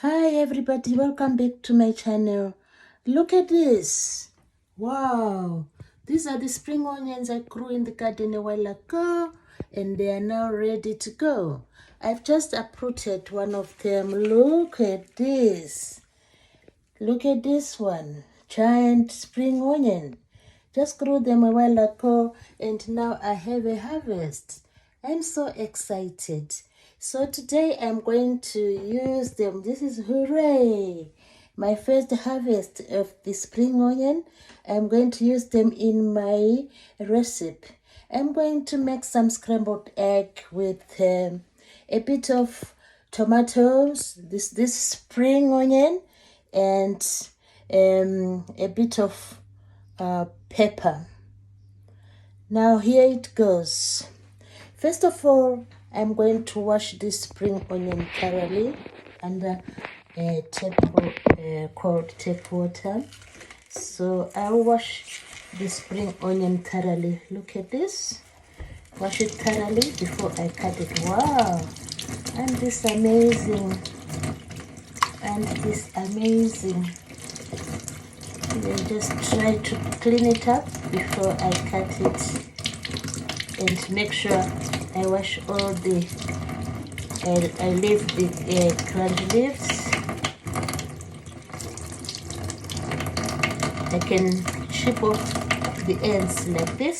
Hi everybody, welcome back to my channel. Look at this. Wow, these are the spring onions I grew in the garden a while ago, and they are now ready to go. I've just uprooted one of them. Look at this. Look at this one. Giant spring onion. Just grew them a while ago, and now I have a harvest. I'm so excited. So today I'm going to use them. This is hooray! My first harvest of the spring onion. I'm going to use them in my recipe. I'm going to make some scrambled egg with a bit of tomatoes, this spring onion, and a bit of pepper. Now here it goes. First of all, I'm going to wash this spring onion thoroughly under cold tap water. So I'll wash the spring onion thoroughly. Look at this. Wash it thoroughly before I cut it. Wow! And this amazing. Then just try to clean it up before I cut it, and make sure I wash all the, I leave the crunch leaves. I can chip off the ends like this.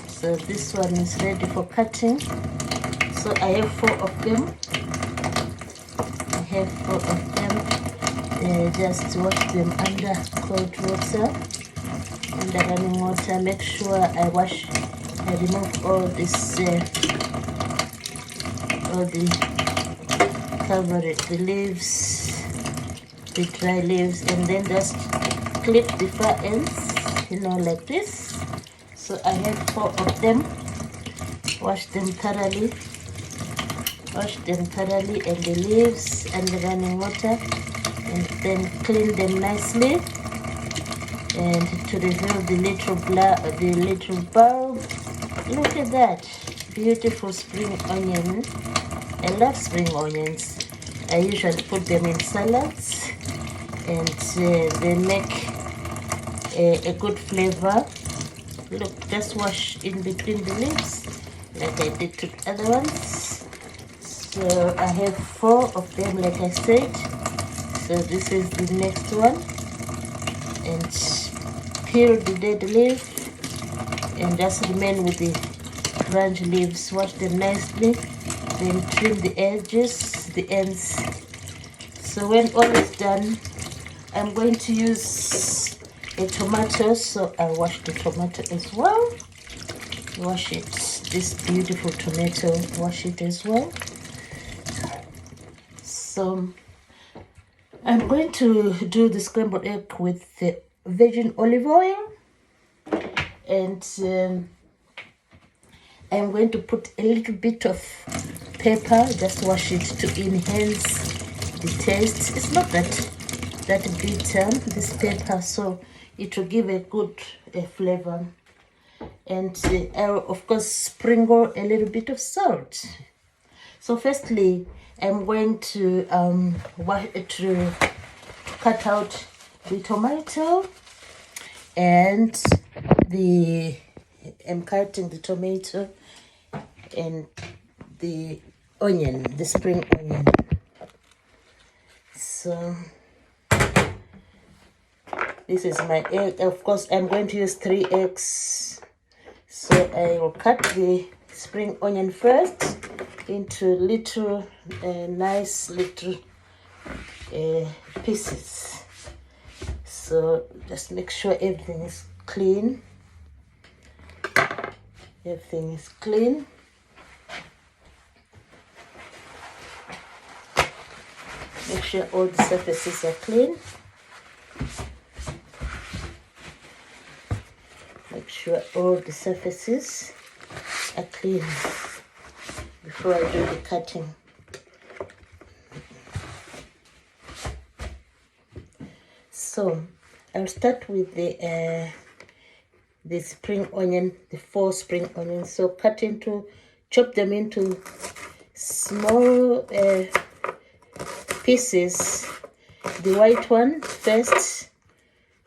So this one is ready for cutting. So I have 4 of them. Just wash them under cold water, under running water. Make sure I remove all this, all the cover, the leaves, the dry leaves, and then just clip the far ends, like this. So I have 4 of them. Wash them thoroughly, and the leaves and the running water, and then clean them nicely, and to reveal the little bulb. Look at that beautiful spring onion. I love spring onions. I usually put them in salads, and they make a good flavor. Look, just wash in between the leaves like I did to the other ones. So I have 4 of them, like I said. So this is the next one, and peel the dead leaf and just remain with the branch leaves. Wash them nicely, then trim the edges, the ends. So when all is done, I'm going to use a tomato, so I'll wash the tomato as well. Wash it, this beautiful tomato, wash it as well. So I'm going to do the scrambled egg with the virgin olive oil, and I'm going to put a little bit of pepper. Just wash it to enhance the taste. It's not that bitter, this pepper, so it will give a good flavor. And I'll of course sprinkle a little bit of salt. So firstly, I'm going to cut out the tomato, and I'm cutting the tomato and the onion, the spring onion. So this is my egg. Of course, I'm going to use 3 eggs. So I will cut the spring onion first into little, nice little pieces. So just make sure everything is clean. Everything is clean. Make sure all the surfaces are clean. Make sure all the surfaces are clean before I do the cutting. So I'll start with the spring onion, the 4 spring onions. So chop them into small pieces. The white one first,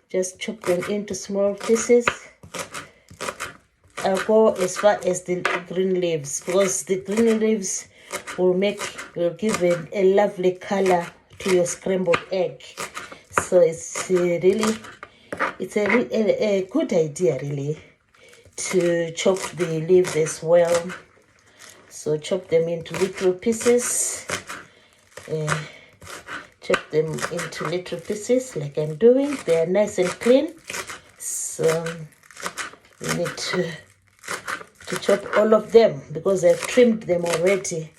just chop them into small pieces. I'll go as far as the green leaves, because the green leaves will give a lovely color to your scrambled egg. So it's really, it's a good idea really to chop the leaves as well. So chop them into little pieces. Chop them into little pieces like I'm doing. They are nice and clean. So we need to chop all of them because I've trimmed them already.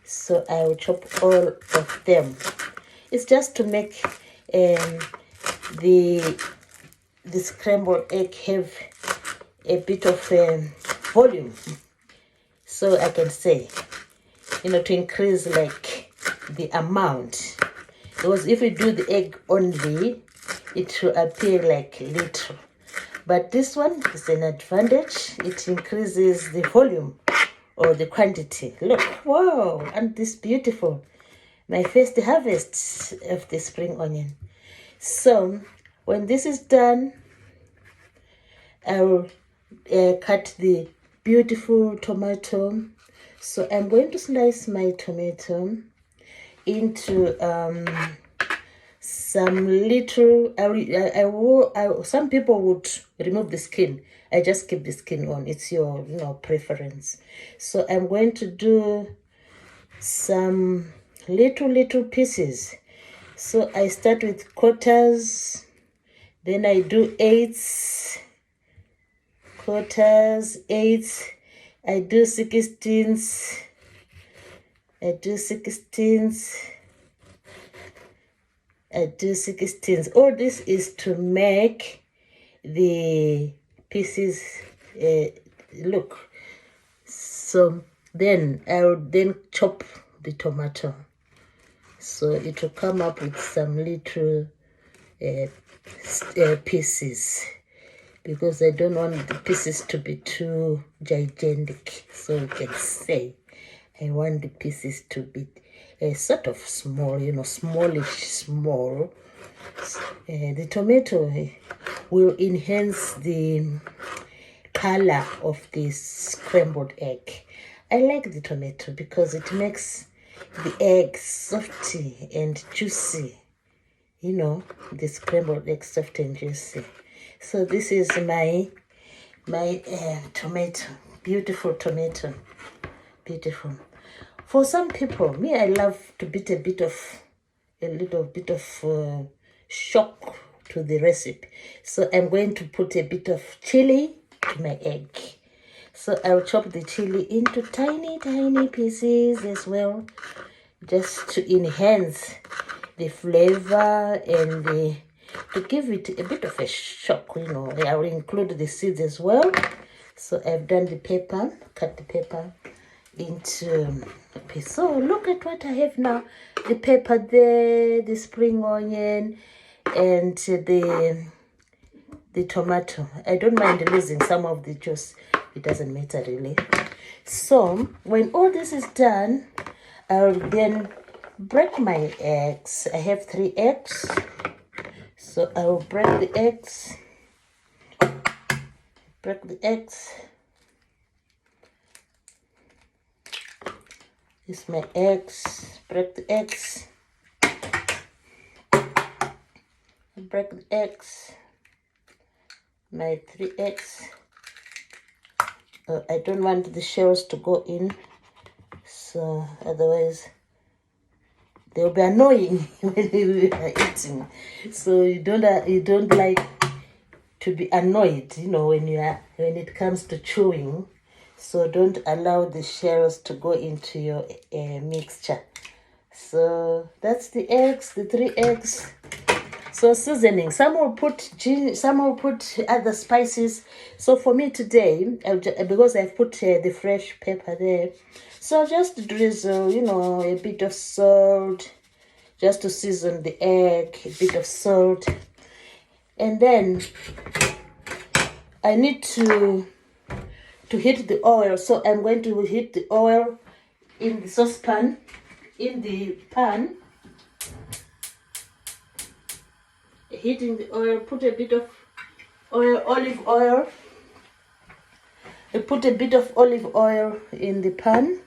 So I will chop all of them. It's just to make the scrambled egg have a bit of volume. So I can say, to increase like the amount. Because if you do the egg only, it will appear like little. But this one is an advantage. It increases the volume or the quantity. Look, wow, and this beautiful. My first harvest of the spring onion. So when this is done, I will cut the beautiful tomato. So I'm going to slice my tomato into some little, some people would remove the skin. I just keep the skin on. It's your preference. So I'm going to do some little pieces. So I start with quarters, then I do eighths, quarters, eighths, I do sixteenths, I do 16ths. All this is to make the pieces look. So then I will then chop the tomato. So it will come up with some little pieces, because I don't want the pieces to be too gigantic. So you can say I want the pieces to be sort of small, smallish, small. The tomato will enhance the color of this scrambled egg. I like the tomato because it makes the egg softy and juicy. The scrambled egg soft and juicy. So this is my tomato, beautiful tomato, beautiful. For some people, me, I love to beat a little bit of shock to the recipe. So I'm going to put a bit of chili to my egg. So I'll chop the chili into tiny pieces as well, just to enhance the flavor and to give it a bit of a shock. I will include the seeds as well. So I've done the pepper, cut the pepper into a piece. So look at what I have now. The pepper there, the spring onion, and the tomato. I don't mind losing some of the juice. It doesn't matter really. So when all this is done, I'll then break my eggs. I have 3 eggs. So I will break the eggs. Break the eggs. This is my eggs. Break the eggs. Break the eggs. My 3 eggs. I don't want the shells to go in, so otherwise they'll be annoying when we are eating. So you don't like to be annoyed, when it comes to chewing. So don't allow the shells to go into your mixture. So that's the eggs, the 3 eggs. So seasoning, some will put other spices. So for me today, because I've put the fresh pepper there, so I'll just drizzle, a bit of salt, just to season the egg, a bit of salt. And then I need to heat the oil. So I'm going to heat the oil in the saucepan, in the pan. heating the oil. Put a bit of olive oil. I put a bit of olive oil in the pan.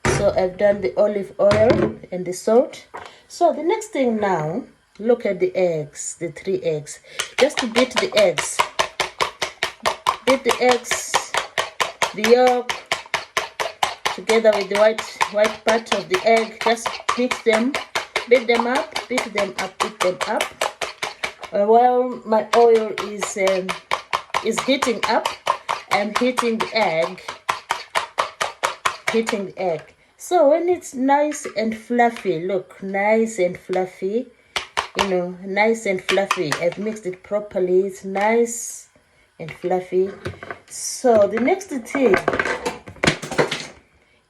So I've done the olive oil and the salt. So the next thing now, look at the eggs, the 3 eggs. Just to beat the eggs. Beat the eggs, the yolk, together with the white part of the egg. Just mix them, beat them up, beat them up, beat them up. While my oil is heating up, I'm heating the egg. So when it's nice and fluffy, look, nice and fluffy, nice and fluffy. I've mixed it properly. It's nice and fluffy. So the next thing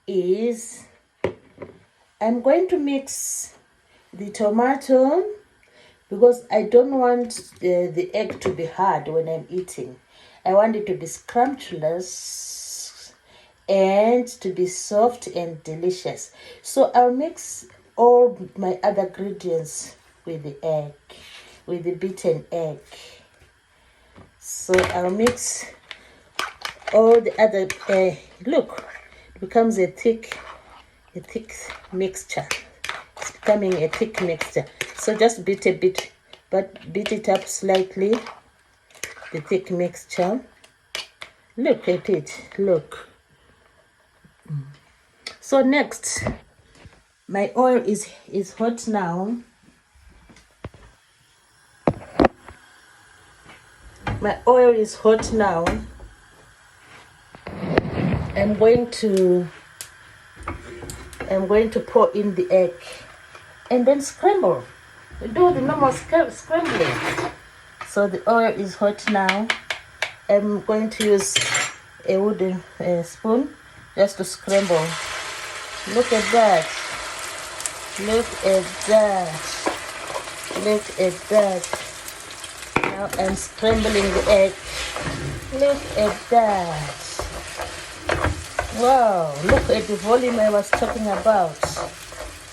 is I'm going to mix the tomato, because I don't want the egg to be hard when I'm eating. I want it to be scrumptious and to be soft and delicious. So I'll mix all my other ingredients with the egg, with the beaten egg. So I'll mix all the other, look, it becomes a thick mixture. It's becoming a thick mixture. So just beat a bit, but beat it up slightly, the thick mixture. Look at it, look. So next, my oil is hot now. My oil is hot now. I'm going to pour in the egg and then scramble. Do the normal scrambling. So the oil is hot now. I'm going to use a wooden spoon just to scramble. Look at that. Look at that. Look at that. Now I'm scrambling the egg. Look at that. Wow, look at the volume I was talking about.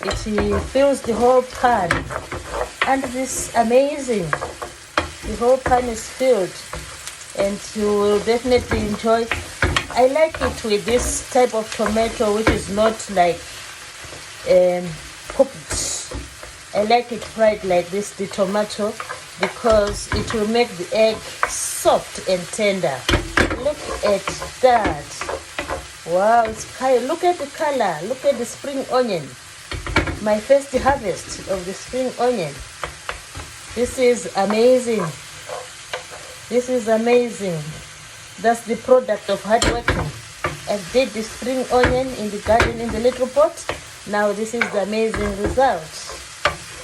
It fills the whole pan. And this is amazing. The whole pan is filled. And you will definitely enjoy. I like it with this type of tomato, which is not like cooked. I like it fried like this, the tomato, because it will make the egg soft and tender. Look at that. Wow, look at the color. Look at the spring onion. My first harvest of the spring onion. This is amazing. This is amazing. That's the product of hard working. I did the spring onion in the garden in the little pot. Now this is the amazing result.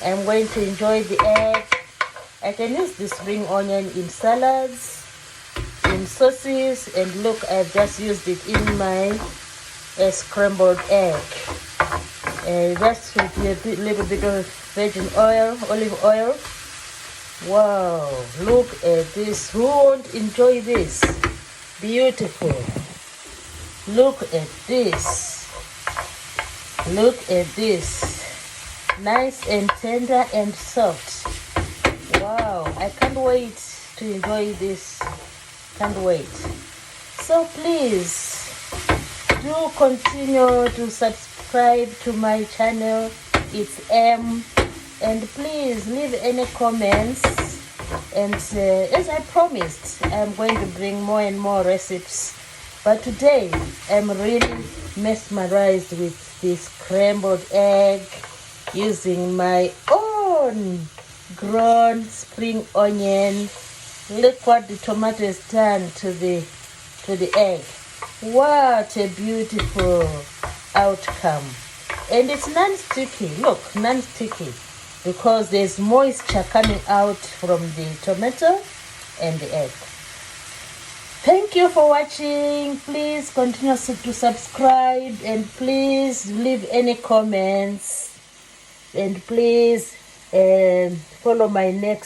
I'm going to enjoy the egg. I can use the spring onion in salads, in sauces, and look, I've just used it in my scrambled egg. Just with a little bit of virgin oil, olive oil. Wow, look at this. Who won't enjoy this? Beautiful. Look at this. Look at this. Nice and tender and soft. Wow, I can't wait to enjoy this. Can't wait. So please do continue to subscribe to my channel. It's M. And please leave any comments. And as I promised, I'm going to bring more and more recipes. But today, I'm really mesmerized with this scrambled egg using my own grown spring onion. Look what the tomato has done to the egg. What a beautiful outcome. And it's non-sticky. Look, non-sticky, because there's moisture coming out from the tomato and the egg. Thank you for watching. Please continue to subscribe, and please leave any comments, and please follow my next